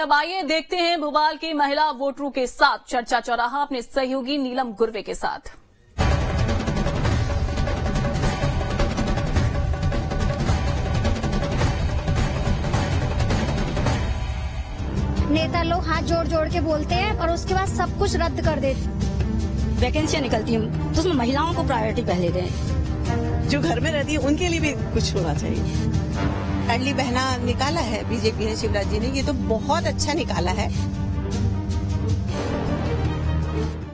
अब आइए देखते हैं भोपाल की महिला वोटरों के साथ चर्चा चौराहा अपने सहयोगी नीलम गुर्वे के साथ। नेता लोग हाथ जोड़ जोड़ के बोलते हैं और उसके बाद सब कुछ रद्द कर देते। वैकेंसियां निकलती हैं तो उसमें महिलाओं को प्रायोरिटी पहले दें। जो घर में रहती है उनके लिए भी कुछ होना चाहिए। लाडली बहना निकाला है बीजेपी ने, शिवराज जी ने, ये तो बहुत अच्छा निकाला है।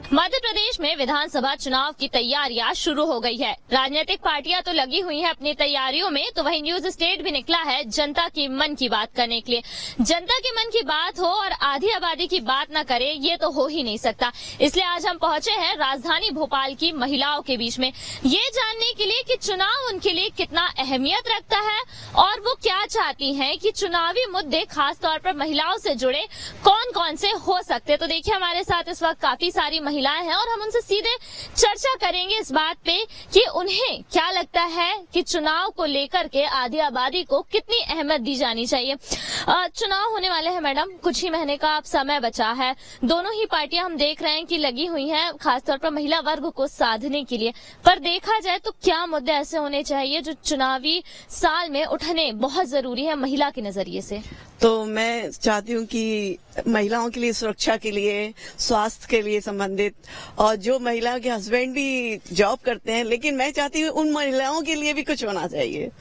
मध्य प्रदेश में विधानसभा चुनाव की तैयारियां शुरू हो गई है। राजनीतिक पार्टियां तो लगी हुई हैं अपनी तैयारियों में, तो वहीं न्यूज स्टेट भी निकला है जनता की मन की बात करने के लिए। जनता के मन की बात हो और आधी आबादी की बात न करे, ये तो हो ही नहीं सकता। इसलिए आज हम पहुंचे हैं राजधानी भोपाल की महिलाओं के बीच में, ये जानने के लिए कि चुनाव उनके लिए कितना अहमियत रखता है और वो क्या चाहती हैं कि चुनावी मुद्दे खास तौर पर महिलाओं से जुड़े कौन कौन से हो सकते। तो देखिए, हमारे साथ इस वक्त काफी सारी महिलाएं हैं और हम उनसे सीधे चर्चा करेंगे इस बात पे कि उन्हें क्या लगता है कि चुनाव को लेकर के आधी आबादी को कितनी अहमियत दी जानी चाहिए। चुनाव होने वाले हैं मैडम, कुछ ही महीने का अब समय बचा है। दोनों ही पार्टियां हम देख रहे हैं कि लगी हुई हैं खासतौर पर महिला वर्ग को साधने के लिए, पर देखा जाए तो क्या मुद्दे ऐसे होने चाहिए जो चुनावी साल में उठने बहुत जरूरी है महिला के नजरिए से। तो मैं चाहती हूँ कि महिलाओं के लिए, सुरक्षा के लिए, स्वास्थ्य के लिए संबंधित, और जो महिलाओं के हस्बैंड भी जॉब करते हैं, लेकिन मैं चाहती हूँ उन महिलाओं के लिए भी कुछ होना चाहिए।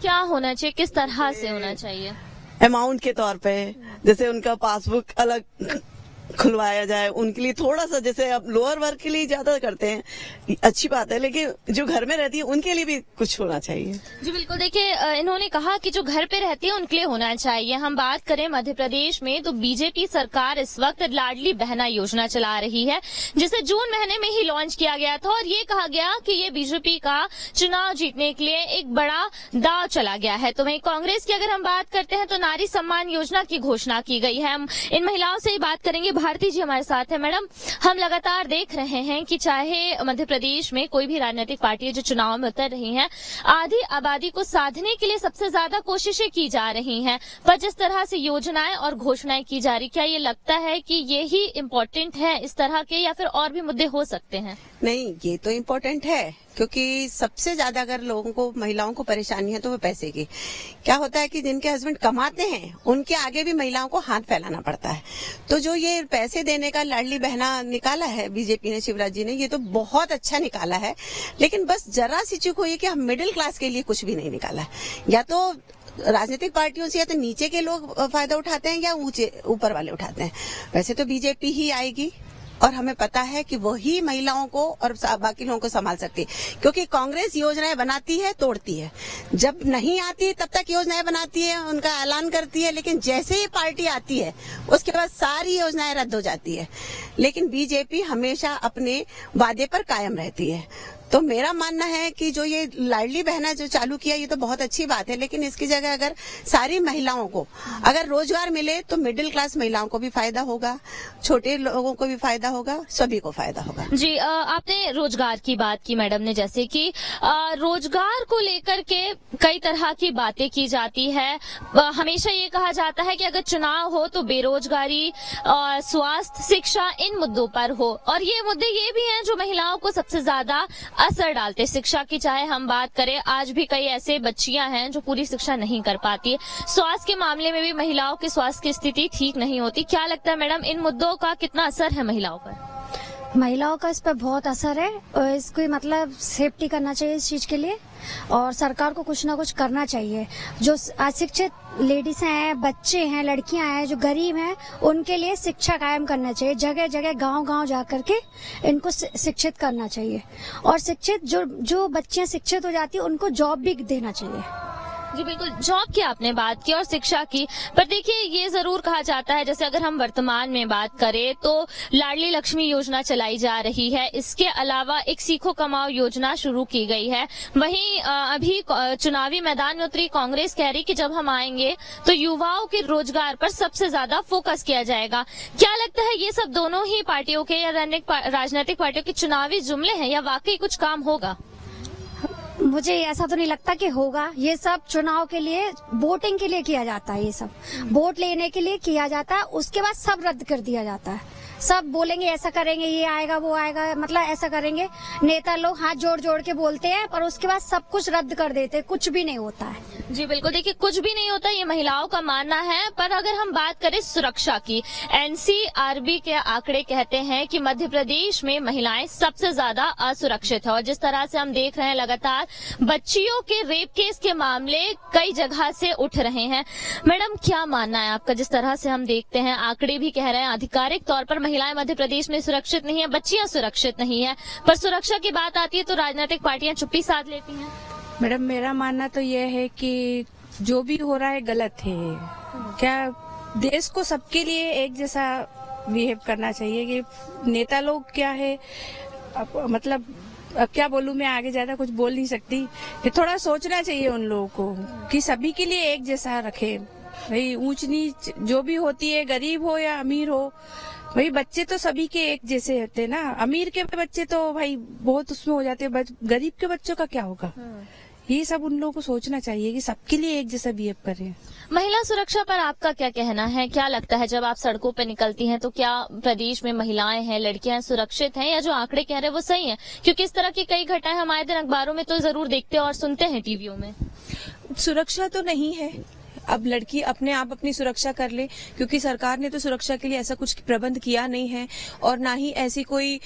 क्या होना चाहिए, किस तरह से होना चाहिए? अमाउंट के तौर पे, जैसे उनका पासबुक अलग खुलवाया जाए उनके लिए थोड़ा सा, जैसे अब लोअर वर्ग के लिए ज्यादा करते हैं, अच्छी बात है, लेकिन जो घर में रहती है उनके लिए भी कुछ होना चाहिए। जी बिल्कुल, देखिए इन्होंने कहा कि जो घर पे रहती है उनके लिए होना चाहिए। हम बात करें मध्य प्रदेश में तो बीजेपी सरकार इस वक्त लाडली बहना योजना चला रही है, जिसे जून महीने में ही लॉन्च किया गया था और ये कहा गया कि ये बीजेपी का चुनाव जीतने के लिए एक बड़ा दाव चला गया है। तो वहीं कांग्रेस की अगर हम बात करते हैं तो नारी सम्मान योजना की घोषणा की गई है। हम इन महिलाओं से ही बात करेंगे। भारती जी हमारे साथ है। मैडम, हम लगातार देख रहे हैं कि चाहे मध्य प्रदेश में कोई भी राजनीतिक पार्टी जो चुनाव में उतर रही हैं, आधी आबादी को साधने के लिए सबसे ज्यादा कोशिशें की जा रही हैं, पर जिस तरह से योजनाएं और घोषणाएं की जा रही, क्या ये लगता है कि ये ही इम्पोर्टेंट है इस तरह के, या फिर और भी मुद्दे हो सकते हैं? नहीं, ये तो इम्पोर्टेंट है, क्योंकि सबसे ज्यादा अगर लोगों को, महिलाओं को परेशानी है तो वो पैसे की। क्या होता है कि जिनके हस्बैंड कमाते हैं उनके आगे भी महिलाओं को हाथ फैलाना पड़ता है। तो जो ये पैसे देने का लाडली बहना निकाला है बीजेपी ने, शिवराज जी ने, ये तो बहुत अच्छा निकाला है, लेकिन बस जरा सी चूक हुई कि हम मिडिल क्लास के लिए कुछ भी नहीं निकाला है। या तो राजनीतिक पार्टियों से या तो नीचे के लोग फायदा उठाते हैं या ऊपर वाले उठाते हैं। वैसे तो बीजेपी ही आएगी और हमें पता है कि वही महिलाओं को और बाकी लोगों को संभाल सकती है, क्योंकि कांग्रेस योजनाएं बनाती है, तोड़ती है। जब नहीं आती तब तक योजनाएं बनाती है, उनका ऐलान करती है, लेकिन जैसे ही पार्टी आती है उसके बाद सारी योजनाएं रद्द हो जाती है। लेकिन बीजेपी हमेशा अपने वादे पर कायम रहती है। तो मेरा मानना है कि जो ये लाडली बहना जो चालू किया, ये तो बहुत अच्छी बात है, लेकिन इसकी जगह अगर सारी महिलाओं को अगर रोजगार मिले तो मिडिल क्लास महिलाओं को भी फायदा होगा, छोटे लोगों को भी फायदा होगा, सभी को फायदा होगा। जी, आपने रोजगार की बात की मैडम ने, जैसे कि रोजगार को लेकर के कई तरह की बातें की जाती है। हमेशा ये कहा जाता है कि अगर चुनाव हो तो बेरोजगारी, स्वास्थ्य, शिक्षा, इन मुद्दों पर हो, और ये मुद्दे ये भी हैं जो महिलाओं को सबसे ज्यादा असर डालते। शिक्षा की चाहे हम बात करें, आज भी कई ऐसे बच्चियां हैं जो पूरी शिक्षा नहीं कर पाती है। स्वास्थ्य के मामले में भी महिलाओं की स्वास्थ्य की स्थिति ठीक नहीं होती। क्या लगता है मैडम, इन मुद्दों का कितना असर है महिलाओं पर? महिलाओं का इस पर बहुत असर है और इसको मतलब सेफ्टी करना चाहिए इस चीज के लिए, और सरकार को कुछ ना कुछ करना चाहिए। जो अशिक्षित लेडीज हैं, बच्चे हैं, लड़कियां हैं, जो गरीब हैं, उनके लिए शिक्षा कायम करना चाहिए। जगह जगह, गांव-गांव जा करके इनको शिक्षित करना चाहिए, और शिक्षित जो बच्चियां शिक्षित हो जाती है उनको जॉब भी देना चाहिए। जी बिल्कुल, जॉब की आपने बात की और शिक्षा की, पर देखिए ये जरूर कहा जाता है, जैसे अगर हम वर्तमान में बात करें तो लाडली लक्ष्मी योजना चलाई जा रही है, इसके अलावा एक सीखो कमाओ योजना शुरू की गई है। वहीं अभी चुनावी मैदान में उतरी कांग्रेस कह रही कि जब हम आएंगे तो युवाओं के रोजगार पर सबसे ज्यादा फोकस किया जाएगा। क्या लगता है, ये सब दोनों ही पार्टियों के या राजनीतिक पार्टियों के चुनावी जुमले हैं या वाकई कुछ काम होगा? मुझे ऐसा तो नहीं लगता कि होगा। ये सब चुनाव के लिए, वोटिंग के लिए किया जाता है। ये सब वोट लेने के लिए किया जाता है, उसके बाद सब रद्द कर दिया जाता है। सब बोलेंगे ऐसा करेंगे, ये आएगा वो आएगा, मतलब ऐसा करेंगे। नेता लोग हाथ जोड़ जोड़ के बोलते हैं, पर उसके बाद सब कुछ रद्द कर देते, कुछ भी नहीं होता है। जी बिल्कुल, देखिए कुछ भी नहीं होता, ये महिलाओं का मानना है। पर अगर हम बात करें सुरक्षा की, एनसीआरबी के आंकड़े कहते हैं कि मध्य प्रदेश में महिलाएं सबसे ज्यादा असुरक्षित है। और जिस तरह से हम देख रहे हैं लगातार बच्चियों के रेप केस के मामले कई जगह से उठ रहे हैं। मैडम, क्या मानना है आपका? जिस तरह से हम देखते हैं, आंकड़े भी कह रहे हैं आधिकारिक तौर पर महिलाएं मध्य प्रदेश में सुरक्षित नहीं है, बच्चियां सुरक्षित नहीं है, पर सुरक्षा की बात आती है तो राजनीतिक पार्टियां चुप्पी साध लेती हैं। मैडम, मेरा मानना तो ये है कि जो भी हो रहा है गलत है। क्या देश को सबके लिए एक जैसा बिहेव करना चाहिए कि नेता लोग क्या है, मतलब अब क्या बोलूं, मैं आगे ज्यादा कुछ बोल नहीं सकती। कि थोड़ा सोचना चाहिए उन लोगों को कि सभी के लिए एक जैसा रखे। भाई ऊंच नीच जो भी होती है, गरीब हो या अमीर हो, भाई बच्चे तो सभी के एक जैसे होते हैं ना। अमीर के बच्चे तो भाई बहुत उसमें हो जाते हैं, गरीब के बच्चों का क्या होगा? ये सब उन लोगों को सोचना चाहिए कि सबके लिए एक जैसा बिहेव करें। महिला सुरक्षा पर आपका क्या कहना है? क्या लगता है जब आप सड़कों पर निकलती हैं तो क्या प्रदेश में महिलाएं हैं, लड़कियां सुरक्षित हैं, या जो आंकड़े कह रहे हैं वो सही है? क्योंकि इस तरह की कई घटनाएं हम आए दिन अखबारों में तो जरूर देखते हैं और सुनते हैं, टीवियों में। सुरक्षा तो नहीं है। अब लड़की अपने आप अपनी सुरक्षा कर ले, क्योंकि सरकार ने तो सुरक्षा के लिए ऐसा कुछ प्रबंध किया नहीं है, और ना ही ऐसी कोई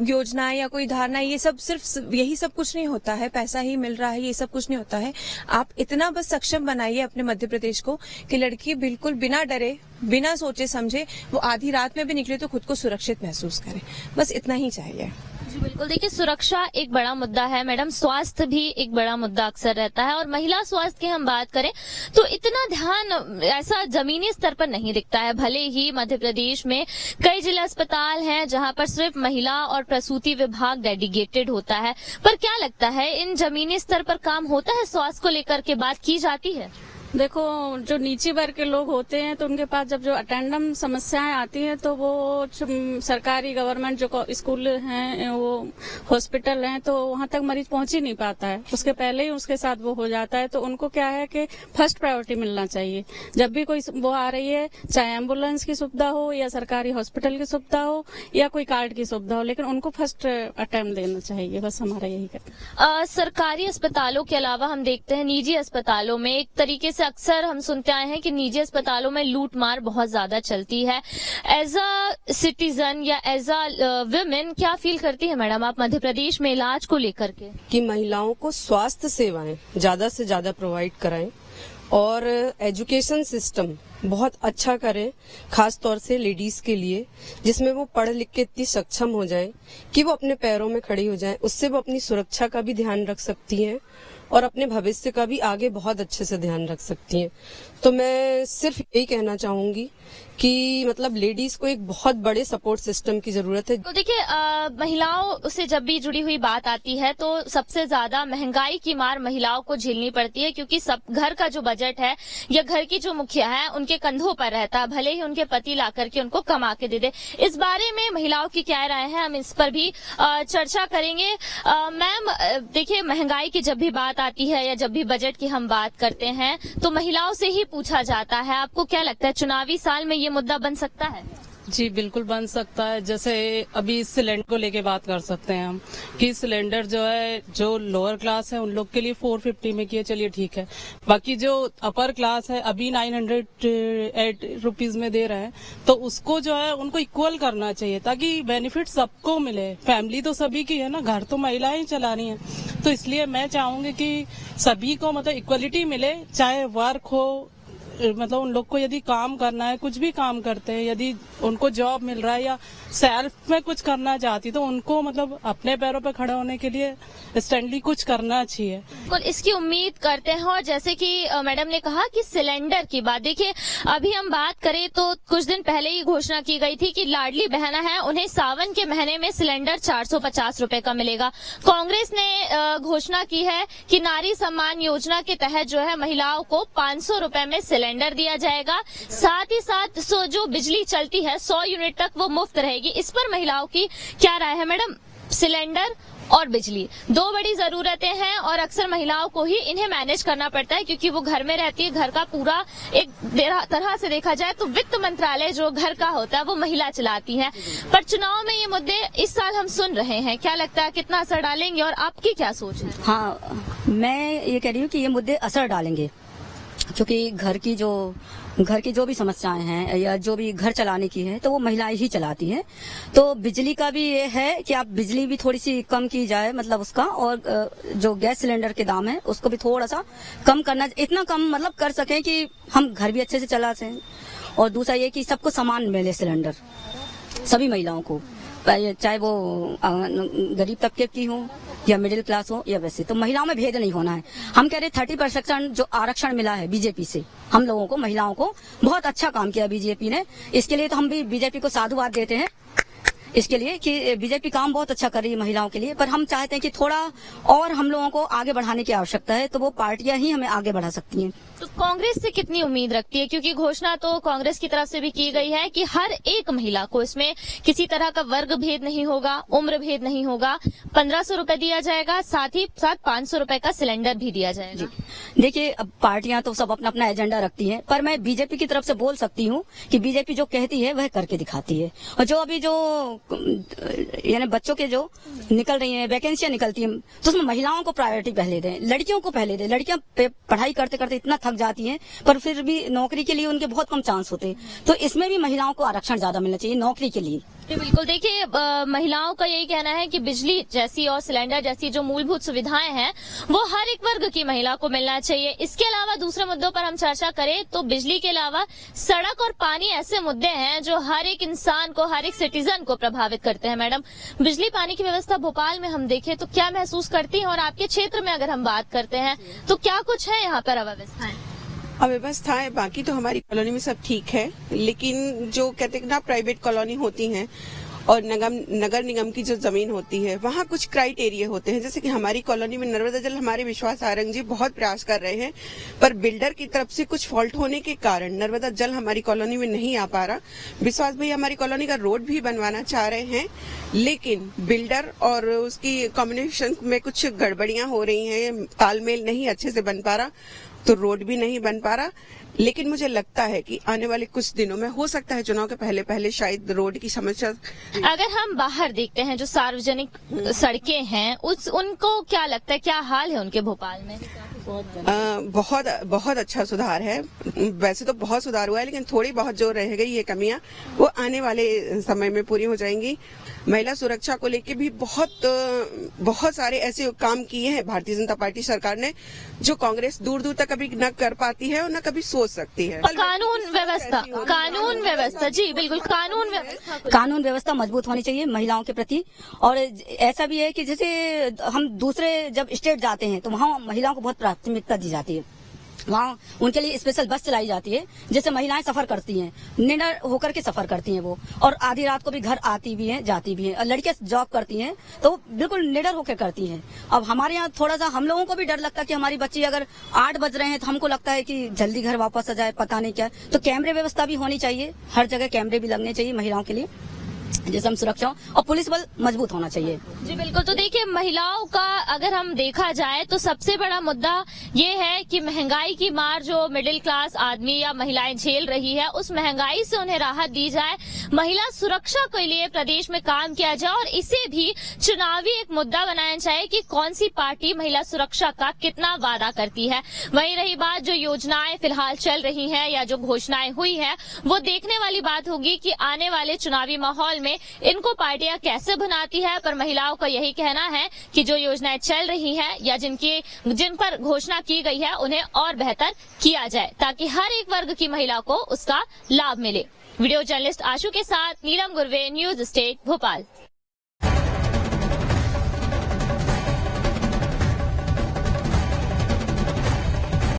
योजना या कोई धारणा। ये सब सिर्फ यही सब कुछ नहीं होता है, पैसा ही मिल रहा है, ये सब कुछ नहीं होता है। आप इतना बस सक्षम बनाइए अपने मध्य प्रदेश को कि लड़की बिल्कुल बिना डरे, बिना सोचे समझे, वो आधी रात में भी निकले तो खुद को सुरक्षित महसूस करे। बस इतना ही चाहिए। जी बिल्कुल, देखिए सुरक्षा एक बड़ा मुद्दा है मैडम, स्वास्थ्य भी एक बड़ा मुद्दा अक्सर रहता है। और महिला स्वास्थ्य की हम बात करें तो इतना ध्यान ऐसा जमीनी स्तर पर नहीं दिखता है। भले ही मध्य प्रदेश में कई जिला अस्पताल हैं जहां पर सिर्फ महिला और प्रसूति विभाग डेडिकेटेड होता है, पर क्या लगता है इन जमीनी स्तर पर काम होता है? स्वास्थ्य को लेकर के बात की जाती है? देखो, जो नीचे वर्ग के लोग होते हैं तो उनके पास जब जो अटेंडम समस्याएं आती हैं तो वो सरकारी गवर्नमेंट जो स्कूल हैं, वो हॉस्पिटल हैं, तो वहां तक मरीज पहुंच ही नहीं पाता है। उसके पहले ही उसके साथ वो हो जाता है। तो उनको क्या है कि फर्स्ट प्रायोरिटी मिलना चाहिए। जब भी कोई वो आ रही है, चाहे एम्बुलेंस की सुविधा हो या सरकारी हॉस्पिटल की सुविधा हो या कोई कार्ड की सुविधा हो, लेकिन उनको फर्स्ट अटेम्प्ट देना चाहिए। बस हमारा यही कहना। सरकारी अस्पतालों के अलावा हम देखते हैं निजी अस्पतालों में एक तरीके से अक्सर हम सुनते आए हैं कि निजी अस्पतालों में लूट मार बहुत ज्यादा चलती है। एज अ सिटीजन या एज अ वुमेन क्या फील करती है मैडम आप मध्य प्रदेश में इलाज को लेकर के? कि महिलाओं को स्वास्थ्य सेवाएं ज्यादा से ज्यादा प्रोवाइड कराएं और एजुकेशन सिस्टम बहुत अच्छा करें, खास तौर से लेडीज के लिए, जिसमें वो पढ़ लिख के इतनी सक्षम हो जाएं कि वो अपने पैरों में खड़ी हो जाएं। उससे वो अपनी सुरक्षा का भी ध्यान रख सकती हैं और अपने भविष्य का भी आगे बहुत अच्छे से ध्यान रख सकती हैं। तो मैं सिर्फ यही कहना चाहूंगी कि मतलब लेडीज को एक बहुत बड़े सपोर्ट सिस्टम की जरूरत है। तो देखिए महिलाओं से जब भी जुड़ी हुई बात आती है तो सबसे ज्यादा महंगाई की मार महिलाओं को झेलनी पड़ती है, क्योंकि सब घर का जो बजट है या घर की जो मुखिया है उनके कंधों पर रहता है, भले ही उनके पति ला करके उनको कमा के दे दे। इस बारे में महिलाओं की क्या राय है, हम इस पर भी चर्चा करेंगे। मैम देखिए, महंगाई की जब भी बात आती है या जब भी बजट की हम बात करते हैं तो महिलाओं से ही पूछा जाता है। आपको क्या लगता है चुनावी साल में ये मुद्दा बन सकता है? जी बिल्कुल बन सकता है। जैसे अभी सिलेंडर को लेके बात कर सकते हैं हम कि सिलेंडर जो है, जो लोअर क्लास है उन लोग के लिए 450 में किया, चलिए ठीक है। बाकी जो अपर क्लास है अभी 908 रुपीज में दे रहे हैं, तो उसको जो है उनको इक्वल करना चाहिए ताकि बेनिफिट सबको मिले। फैमिली तो सभी की है ना, घर तो महिलाएं ही चला रही हैं। तो इसलिए मैं चाहूंगी कि सभी को मतलब इक्वलिटी मिले, चाहे वर्क हो, मतलब उन लोग को यदि काम करना है, कुछ भी काम करते हैं, यदि उनको जॉब मिल रहा है या सेल्फ में कुछ करना चाहती तो उनको मतलब अपने पैरों पर खड़े होने के लिए स्टैंडली कुछ करना चाहिए। इसकी उम्मीद करते हैं। और जैसे कि मैडम ने कहा कि सिलेंडर की बात, देखिए अभी हम बात करें तो कुछ दिन पहले ही घोषणा की गई थी कि लाडली बहना है उन्हें सावन के महीने में सिलेंडर 450 रुपए का मिलेगा। कांग्रेस ने घोषणा की है कि नारी सम्मान योजना के तहत जो है महिलाओं को 500 रुपए में सिलेंडर दिया जाएगा। साथ ही साथ जो बिजली चलती है 100 यूनिट तक वो मुफ्त रहेगी। इस पर महिलाओं की क्या राय है मैडम? सिलेंडर और बिजली, दो बड़ी जरूरतें हैं और अक्सर महिलाओं को ही इन्हें मैनेज करना पड़ता है क्योंकि वो घर में रहती है। घर का पूरा एक तरह से देखा जाए तो वित्त मंत्रालय जो घर का होता है वो महिला चलाती है। पर चुनाव में ये मुद्दे इस साल हम सुन रहे हैं, क्या लगता है कितना असर डालेंगे और आपकी क्या सोच है? हाँ, मैं ये कह रही हूँ कि ये मुद्दे असर डालेंगे क्योंकि घर की जो भी समस्याएं हैं या जो भी घर चलाने की है तो वो महिलाएं ही चलाती हैं। तो बिजली का भी ये है कि आप बिजली भी थोड़ी सी कम की जाए, मतलब उसका, और जो गैस सिलेंडर के दाम है उसको भी थोड़ा सा कम करना, इतना कम मतलब कर सकें कि हम घर भी अच्छे से चला सकें। और दूसरा ये कि सबको समान मिले सिलेंडर, सभी महिलाओं को, चाहे वो गरीब तबके की हो या मिडिल क्लास हो या वैसे, तो महिलाओं में भेद नहीं होना है। हम कह रहे 30% जो आरक्षण मिला है बीजेपी से हम लोगों को, महिलाओं को, बहुत अच्छा काम किया बीजेपी ने। इसके लिए तो हम भी बीजेपी को साधुवाद देते हैं इसके लिए कि बीजेपी काम बहुत अच्छा कर रही है महिलाओं के लिए। पर हम चाहते हैं कि थोड़ा और हम लोगों को आगे बढ़ाने की आवश्यकता है, तो वो पार्टियां ही हमें आगे बढ़ा सकती हैं। तो कांग्रेस से कितनी उम्मीद रखती है, क्योंकि घोषणा तो कांग्रेस की तरफ से भी की गई है कि हर एक महिला को इसमें किसी तरह का वर्ग भेद नहीं होगा, उम्र भेद नहीं होगा, 1500 रुपए दिया जाएगा, साथ ही साथ 500 रुपए का सिलेंडर भी दिया जाएगा। देखिए, अब पार्टियां तो सब अपना अपना एजेंडा रखती हैं, पर मैं बीजेपी की तरफ से बोल सकती हूँ कि बीजेपी जो कहती है वह करके दिखाती है। और जो अभी जो यानी बच्चों के जो निकल रही हैं, वैकेंसियां निकलती हैं, तो उसमें महिलाओं को प्रायोरिटी पहले दें, लड़कियों को पहले दें। लड़कियां पढ़ाई करते करते इतना थक जाती हैं, पर फिर भी नौकरी के लिए उनके बहुत कम चांस होते, तो इसमें भी महिलाओं को आरक्षण ज्यादा मिलना चाहिए नौकरी के लिए। जी बिल्कुल, देखिए महिलाओं का यही कहना है कि बिजली जैसी और सिलेंडर जैसी जो मूलभूत सुविधाएं हैं वो हर एक वर्ग की महिला को मिलना चाहिए। इसके अलावा दूसरे मुद्दों पर हम चर्चा करें तो बिजली के अलावा सड़क और पानी ऐसे मुद्दे हैं जो हर एक इंसान को, हर एक सिटीजन को प्रभावित करते हैं। मैडम, बिजली पानी की व्यवस्था भोपाल में हम देखें तो क्या महसूस करती हैं, और आपके क्षेत्र में अगर हम बात करते हैं तो क्या कुछ है यहाँ पर अव्यवस्थाएं? अव्यवस्थाएं बाकी तो हमारी कॉलोनी में सब ठीक है, लेकिन जो कहते हैं ना प्राइवेट कॉलोनी होती हैं और नगर निगम की जो जमीन होती है वहाँ कुछ क्राइटेरिया होते हैं। जैसे कि हमारी कॉलोनी में नर्मदा जल, हमारे विश्वास सारंग जी बहुत प्रयास कर रहे हैं, पर बिल्डर की तरफ से कुछ फॉल्ट होने के कारण नर्मदा जल हमारी कॉलोनी में नहीं आ पा रहा। विश्वास भाई हमारी कॉलोनी का रोड भी बनवाना चाह रहे हैं, लेकिन बिल्डर और उसकी कम्युनिकेशन में कुछ गड़बड़ियां हो रही हैं, तालमेल नहीं अच्छे से बन पा रहा, तो रोड भी नहीं बन पा रहा। लेकिन मुझे लगता है कि आने वाले कुछ दिनों में हो सकता है चुनाव के पहले शायद रोड की समस्या। अगर हम बाहर देखते हैं जो सार्वजनिक सड़कें हैं उनको क्या लगता है, क्या हाल है उनके भोपाल में? बहुत अच्छा सुधार है। वैसे तो बहुत सुधार हुआ है, लेकिन थोड़ी बहुत जो रह गई ये कमियां वो आने वाले समय में पूरी हो जाएंगी। महिला सुरक्षा को लेके भी बहुत सारे ऐसे काम किए हैं भारतीय जनता पार्टी सरकार ने जो कांग्रेस दूर दूर तक कभी न कर पाती है और न कभी सोच सकती है। कानून व्यवस्था जी बिल्कुल, कानून व्यवस्था मजबूत होनी चाहिए महिलाओं के प्रति। और ऐसा भी है कि जैसे हम दूसरे जब स्टेट जाते हैं तो वहाँ महिलाओं को बहुत प्राथमिकता दी जाती है, वहाँ उनके लिए स्पेशल बस चलाई जाती है, जिससे महिलाएं सफर करती हैं, निडर होकर के सफर करती हैं वो, और आधी रात को भी घर आती भी हैं, जाती भी हैं। और लड़कियां जॉब करती हैं तो वो बिल्कुल निडर होकर करती हैं। अब हमारे यहाँ थोड़ा सा हम लोगों को भी डर लगता है कि हमारी बच्ची अगर 8 बज रहे हैं तो हमको लगता है कि जल्दी घर वापस आ जाए, पता नहीं क्या। तो कैमरे व्यवस्था भी होनी चाहिए, हर जगह कैमरे भी लगने चाहिए महिलाओं के लिए, जिससे हम सुरक्षा, और पुलिस बल मजबूत होना चाहिए। जी बिल्कुल, तो देखिए महिलाओं का अगर हम देखा जाए तो सबसे बड़ा मुद्दा ये है कि महंगाई की मार जो मिडिल क्लास आदमी या महिलाएं झेल रही है, उस महंगाई से उन्हें राहत दी जाए, महिला सुरक्षा के लिए प्रदेश में काम किया जाए, और इसे भी चुनावी एक मुद्दा बनाया जाए कि कौन सी पार्टी महिला सुरक्षा का कितना वादा करती है। वहीं रही बात जो योजनाएं फिलहाल चल रही हैं या जो घोषणाएं हुई है, वो देखने वाली बात होगी कि आने वाले चुनावी माहौल में इनको पार्टियां कैसे बनाती है। पर महिलाओं का यही कहना है कि जो योजनाएं चल रही हैं या जिन पर घोषणा की गई है उन्हें और बेहतर किया जाए, ताकि हर एक वर्ग की महिला को उसका लाभ मिले। वीडियो जर्नलिस्ट आशु के साथ नीलम गुरवे, न्यूज स्टेट भोपाल।